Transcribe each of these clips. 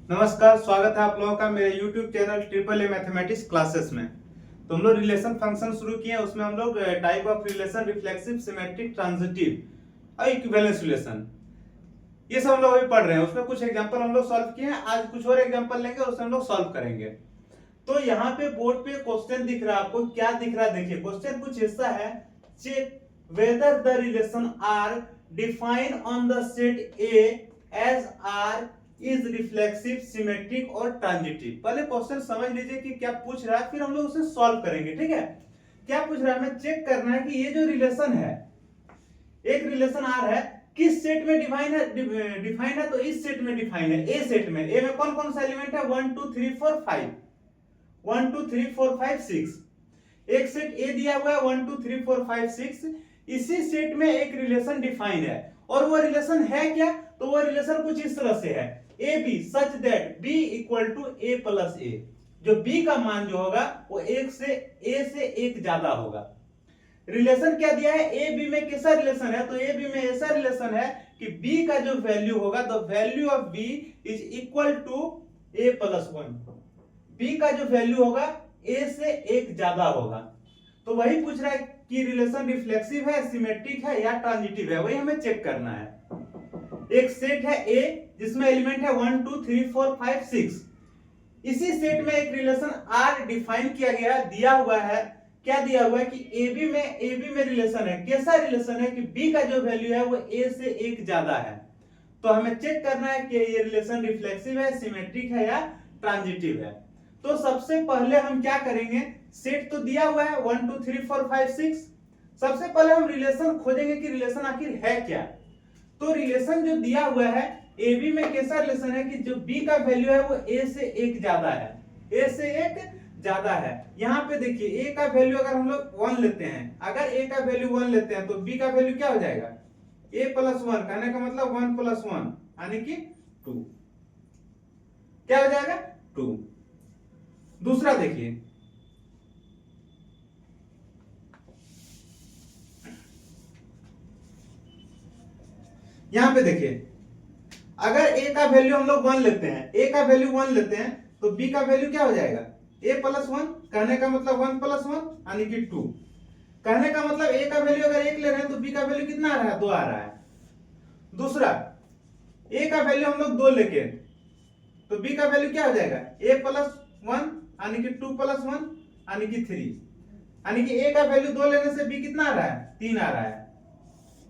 नमस्कार, स्वागत है आप लोगों का मेरे YouTube channel triple A mathematics classes में। तो हम लोग रिलेशन फंक्शन शुरू किए हैं, उसमें हम लोग type of relation, reflexive, symmetric, transitive और इक्विवेलेंस रिलेशन, ये सब हम लोग अभी पढ़ रहे हैं। उसमें कुछ एग्जांपल हम लोग सॉल्व किए हैं, आज कुछ और एग्जांपल लेंगे और उसमें हम लोग सॉल्व करेंगे। तो यहाँ पे बोर्ड पे क्वेश्चन दिख रहा है, आपको क्या दिख रहा है देखिए। क्वेश्चन कुछ ऐसा है, check whether the relation R define on the set A as R is reflexive, symmetric और ट्रांजिटिव। पहले क्वेश्चन समझ लीजिए कि क्या पूछ रहा है, फिर हम लोग उसे सॉल्व करेंगे। ठीक है, क्या पूछ रहा है, हमें चेक करना है कि ये जो रिलेशन है, एक रिलेशन आर है, किस सेट में डिफाइन है तो इस सेट में डिफाइन है, ए सेट में। ए में कौन कौन सा एलिमेंट है, 1 2 3 4 5, 1 2 3 4 5 6, एक सेट ए दिया हुआ है 1 2 3 4 5 6। इसी सेट में एक रिलेशन डिफाइन है, और वो रिलेशन है क्या, तो वो रिलेशन कुछ इस तरह से है, A B such that B equal to A plus A. जो बी का मान जो होगा वो एक से ए से एक ज्यादा होगा। रिलेशन क्या दिया है, ए बी में कैसा रिलेशन है, तो ए बी में ऐसा रिलेशन है कि बी का जो वैल्यू होगा, the value of B is equal to A plus 1। B का जो वैल्यू होगा ए से एक ज्यादा होगा। तो वही पूछ रहा है कि रिलेशन रिफ्लेक्सिव है, सिमेट्रिक है या ट्रांजिटिव है, वही हमें चेक करना है। एक सेट है ए जिसमें एलिमेंट है 1 2 3 4 5 6। इसी सेट में एक रिलेशन आर डिफाइन किया गया, दिया हुआ है। क्या दिया हुआ है कि ए बी में रिलेशन है। कैसा रिलेशन है कि बी का जो वैल्यू है वो ए से एक ज्यादा है। तो हमें चेक करना है कि ये रिलेशन रिफ्लेक्सिव है, सिमेट्रिक है या ट्रांजिटिव है। तो सबसे पहले हम क्या करेंगे, सेट तो दिया हुआ है 1 2 3 4 5 6। सबसे पहले हम रिलेशन खोजेंगे कि रिलेशन आखिर है क्या। तो रिलेशन जो दिया हुआ है, ए बी में कैसा रिलेशन है कि जो बी का वैल्यू है वो ए से एक ज्यादा है, ए से एक ज्यादा है। यहाँ पे देखिए ए का वैल्यू अगर हम लोग 1 लेते हैं, अगर ए का वैल्यू 1 लेते हैं तो बी का वैल्यू क्या हो जाएगा, ए प्लस 1, कहने का मतलब 1 प्लस 1 यानी कि 2। क्या हो जाएगा, 2। दूसरा देखिए, यहां पे देखिए, अगर ए का वैल्यू हम लोग 1 लेते हैं, ए का वैल्यू 1 लेते हैं तो बी का वैल्यू क्या हो जाएगा, ए प्लस 1, कहने का मतलब 1 प्लस 1 यानी कि 2। कहने का मतलब ए का वैल्यू अगर 1 ले रहे हैं तो बी का वैल्यू कितना आ रहा है, 2 आ रहा है। दूसरा, ए का वैल्यू हम लोग 2 लेके तो बी का वैल्यू क्या हो जाएगा, ए प्लस 1 यानी कि 2 प्लस 1 यानी कि 3। यानी कि ए का वैल्यू 2 लेने से बी कितना आ रहा है, 3 आ रहा है।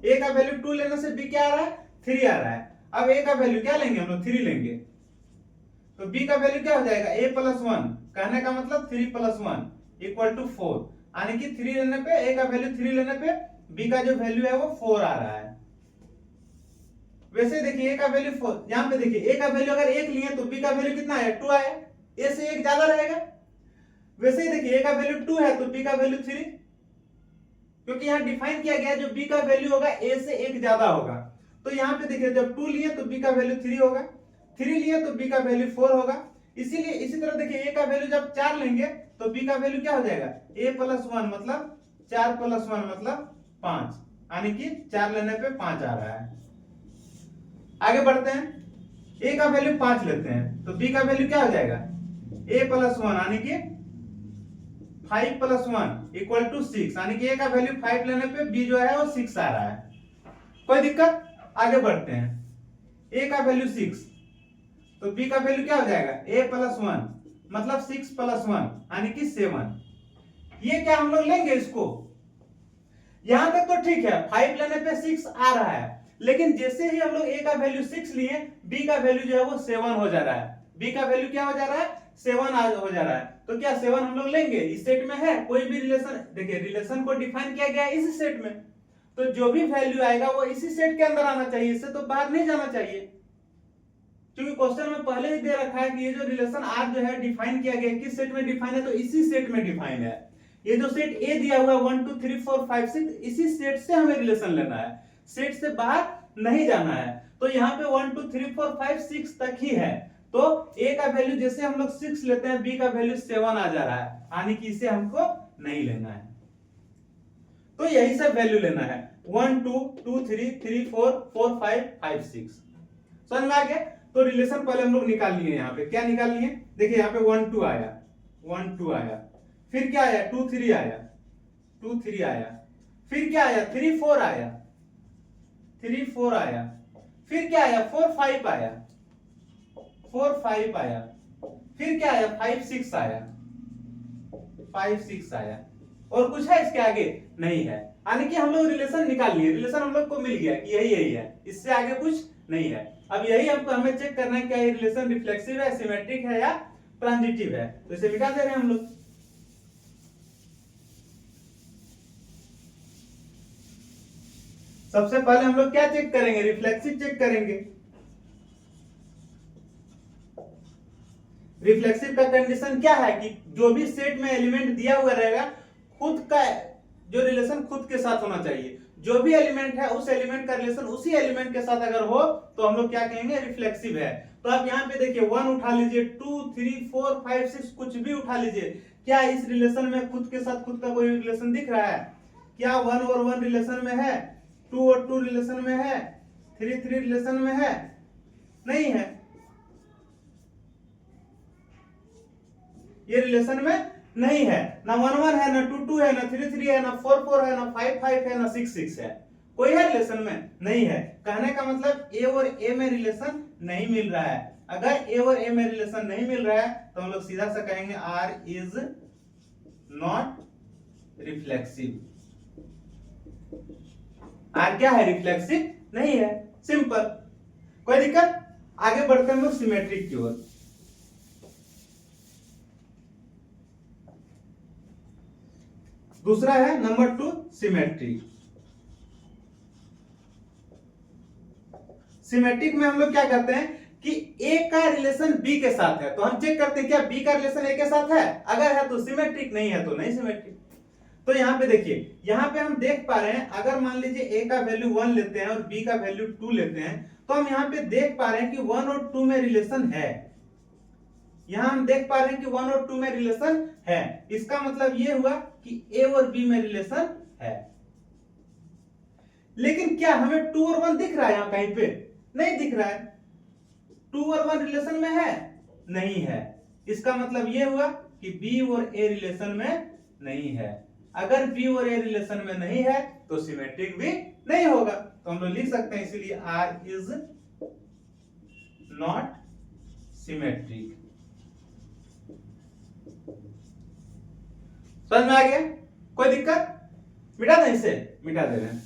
ए का वैल्यू 2 लेने से बी क्या आ रहा है, 3 आ रहा है। अब ए का वैल्यू क्या लेंगे हम लोग, 3 लेंगे तो बी का वैल्यू क्या हो जाएगा, ए प्लस 1, कहने का मतलब 3 प्लस 1 इक्वल टू 4। यानी कि 3 लेने पे, ए का वैल्यू 3 लेने पे बी का जो वैल्यू है वो 4 आ रहा है। वैसे देखिए ए का वैल्यू 4, यहां पे देखिए ए का वैल्यू अगर 1 लिए तो बी का वैल्यू कितना है, 2 आया, ए से 1 ज्यादा रहेगा। वैसे ही देखिए ए का वैल्यू 2 है तो बी का वैल्यू 3, क्योंकि यहां डिफाइन किया गया है जो बी का वैल्यू होगा ए से 1 ज्यादा होगा। तो यहां पे देखिए जब 2 लिए तो बी का वैल्यू 3 होगा, 3 लिए तो बी का वैल्यू 4 होगा। इसीलिए इसी तरह देखिए ए का वैल्यू जब 4 लेंगे तो बी का वैल्यू क्या हो जाएगा, ए प्लस 1 मतलब 4 प्लस 1 मतलब 5, यानी कि 4 लेने पे 5 आ रहा है। आगे बढ़ते हैं, ए का वैल्यू 5 लेते हैं तो बी का वैल्यू क्या हो जाएगा, ए प्लस 1 यानी कि 5 प्लस 1 इक्वल टू 6, यानी कि ए का वैल्यू 5 लेने पे बी जो है वो 6 आ रहा है। कोई दिक्कत, आगे बढ़ते हैं, ए का वैल्यू 6 तो बी का वैल्यू क्या हो जाएगा, ए प्लस 1 मतलब 6 प्लस 1 यानी कि 7। ये क्या हम लोग लेंगे इसको, यहां तक तो ठीक है, 5 लेने पे 6 आ रहा है। लेकिन जैसे ही हम लोग ए का वैल्यू 6 लिए, बी का वैल्यू जो है वो 7 हो जा रहा है। बी का वैल्यू क्या हो जा रहा है, 7 हो जा रहा है। तो क्या 7 हम लोग लेंगे, इस सेट में है कोई भी रिलेशन, देखिए रिलेशन को डिफाइन किया गया है इस सेट में, तो जो भी वैल्यू आएगा वो इसी सेट के अंदर आना चाहिए, इससे तो बाहर नहीं जाना चाहिए। क्योंकि क्वेश्चन में पहले ही दे रखा है कि ये जो रिलेशन आर जो है डिफाइन किया गया है, किस सेट में डिफाइन है, तो इसी सेट में डिफाइन है। ये जो सेट ए दिया हुआ है 1 2 3 4 5 6, इसी सेट से हमें रिलेशन लेना है, सेट से बाहर नहीं जाना है। तो यहाँ पे 1 2 3 4 5 6 तक ही है। तो ए का वैल्यू जैसे हम लोग 6 लेते हैं, बी का वैल्यू 7 आ जा रहा है, यानी कि इसे हमको नहीं लेना है। तो यही सब वैल्यू लेना है, 1 2 2 3 3 4 4 5 5 6। समझ में आ गया। तो रिलेशन पहले हम लोग निकाल लिए। यहाँ पे क्या निकाल लिए, देखिए यहाँ पे 1 2 आया, 1 2 आया, फिर क्या आया 2 3 आया, 2 3 आया, फिर क्या आया 3 4 आया, 3 4 आया, फिर क्या आया 4 5 आया, 4 5 आया, फिर क्या आया 5 6 आया, 5 6 आया। और कुछ है इसके आगे? नहीं है। यानी कि हम लोग रिलेशन निकाल लिए, रिलेशन हम लोग को मिल गया कि यही यही है, इससे आगे कुछ नहीं है। अब यही हमको हमें चेक करना है क्या ये रिलेशन रिफ्लेक्सिव है, सिमेट्रिक है या ट्रांजिटिव है। तो इसे मिटा दे रहे हैं हम लोग। सबसे पहले हम लोग क्या चेक करेंगे, रिफ्लेक्सिव चेक करेंगे। रिफ्लेक्सिव का कंडीशन क्या है कि जो भी सेट में एलिमेंट दिया हुआ रहेगा खुद का जो रिलेशन खुद के साथ होना चाहिए। जो भी एलिमेंट है उस एलिमेंट का रिलेशन उसी एलिमेंट के साथ अगर हो तो हम लोग क्या कहेंगे, रिफ्लेक्सिव है। तो आप यहाँ पे देखिए 1 उठा लीजिए, 2 3 4 5 6 कुछ भी उठा लीजिए, क्या इस रिलेशन में खुद के साथ खुद का कोई रिलेशन दिख रहा है? क्या 1 और 1 रिलेशन में है, 2 और 2 रिलेशन में है, 3 3 रिलेशन में है? नहीं है, ये रिलेशन में नहीं है। ना 1 1 है, ना 2 2 है, ना 3 3 है, ना 4 4 है, ना 5 5 है, ना 6 6 है। कोई है रिलेशन में? नहीं है। कहने का मतलब ए और ए में रिलेशन नहीं मिल रहा है। अगर ए और ए में रिलेशन नहीं मिल रहा है तो हम लोग सीधा सा कहेंगे R is not reflexive. R क्या है, रिफ्लेक्सिव नहीं है, सिंपल। कोई दिक्कत? आगे बढ़ते हैं हम लोग सिमेट्रिक की ओर। दूसरा है नंबर 2 सिमेट्रिक। सिमेट्रिक में हम लोग क्या करते हैं कि ए का रिलेशन बी के साथ है, तो हम चेक करते हैं क्या बी का रिलेशन ए के साथ है, अगर है तो सिमेट्रिक, नहीं है तो नहीं सिमेट्रिक। तो यहाँ पे देखिए, यहाँ पे हम देख पा रहे हैं अगर मान लीजिए ए का वैल्यू 1 लेते हैं और बी का वैल्यू 2 लेते हैं तो हम यहाँ पे देख पा रहे हैं कि 1 और 2 में रिलेशन है। यहां हम देख पा रहे हैं कि 1 और 2 में रिलेशन है। इसका मतलब ये हुआ कि ए और बी में रिलेशन है। लेकिन क्या हमें 2 और 1 दिख रहा है? यहां कहीं पे नहीं दिख रहा है। 2 और 1 रिलेशन में है? नहीं है। इसका मतलब ये हुआ कि बी और ए रिलेशन में नहीं है। अगर बी और ए रिलेशन में नहीं है तो सिमेट्रिक भी नहीं होगा। तो हम लोग लिख सकते हैं इसीलिए आर इज नॉट सिमेट्रिक। समझ में आ गया? कोई दिक्कत? मिटा दें इसे, मिटा दे रहे हैं।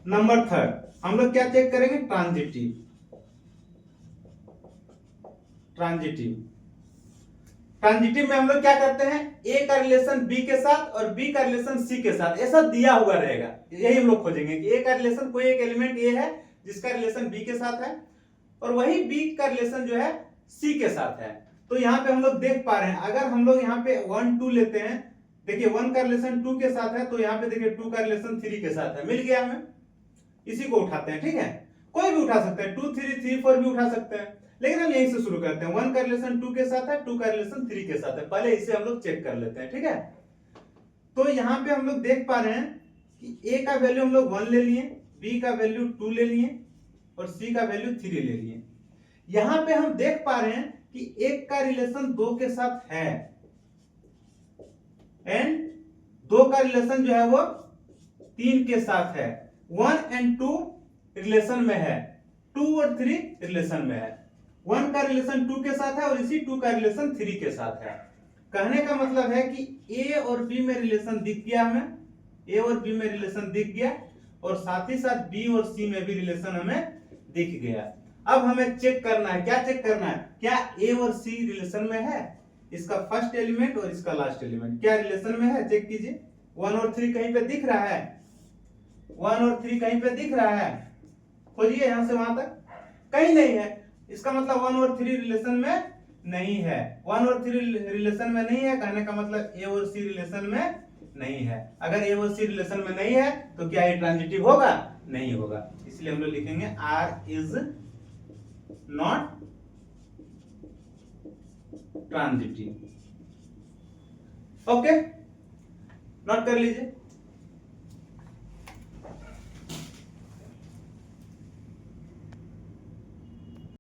नंबर 3 हम लोग क्या चेक करेंगे, ट्रांजिटिव। ट्रांजिटिव ट्रांजिटिव में हम लोग क्या करते हैं, ए का रिलेशन बी के साथ और बी का रिलेशन सी के साथ ऐसा दिया हुआ रहेगा, यही हम लोग खोजेंगे कि ए का रिलेशन कोई एक एलिमेंट ए है जिसका रिलेशन बी के साथ है और वही बी का रिलेशन जो है सी के साथ है। तो यहाँ पे हम लोग देख पा रहे हैं अगर हम लोग यहाँ पे 1 2 लेते हैं, देखिए 1 का रिलेशन 2 के साथ है तो यहाँ पे देखिए 2 का रिलेशन 3 के साथ है, मिल गया हमें। इसी को उठाते हैं, ठीक है, कोई भी उठा सकते हैं, 2 3 3 4 भी उठा सकते हैं, लेकिन हम यहीं से शुरू करते हैं। 1 का रिलेशन 2 के साथ है, 2 का रिलेशन 3 के साथ है, पहले इसे हम लोग चेक कर लेते हैं, ठीक है। तो यहाँ पे हम लोग देख पा रहे हैं कि ए का वैल्यू हम लोग 1 ले लिए, बी का वैल्यू 2 ले लिए और सी का वैल्यू 3 ले लिए। यहां पे हम देख पा रहे हैं कि एक का रिलेशन 2 के साथ है एंड 2 का रिलेशन जो है वो 3 के साथ है। 1 और 2 रिलेशन में है, 2 और 3 रिलेशन में है। 1 का रिलेशन 2 के साथ है और इसी 2 का रिलेशन 3 के साथ है। कहने का मतलब है कि ए और बी में रिलेशन दिख गया हमें, ए और बी में रिलेशन दिख गया और साथ ही साथ बी और सी में भी रिलेशन हमें दिख गया। अब हमें चेक करना है, क्या चेक करना है, क्या ए और सी रिलेशन में है, इसका फर्स्ट एलिमेंट और इसका लास्ट एलिमेंट क्या रिलेशन में है, चेक कीजिए। 1 और 3 कहीं पे दिख रहा है, 1 और 3 कहीं पे दिख रहा है, खोजिए यहां से वहां तक, कहीं नहीं है। इसका मतलब 1 और 3 रिलेशन में नहीं है। 1 और 3 रिलेशन में नहीं है, कहने का मतलब ए और सी रिलेशन में नहीं है। अगर ए और सी रिलेशन में नहीं है तो क्या ये ट्रांजिटिव होगा? नहीं होगा। इसलिए हम लोग लिखेंगे R is not transitive. Okay, note कर लीजिए।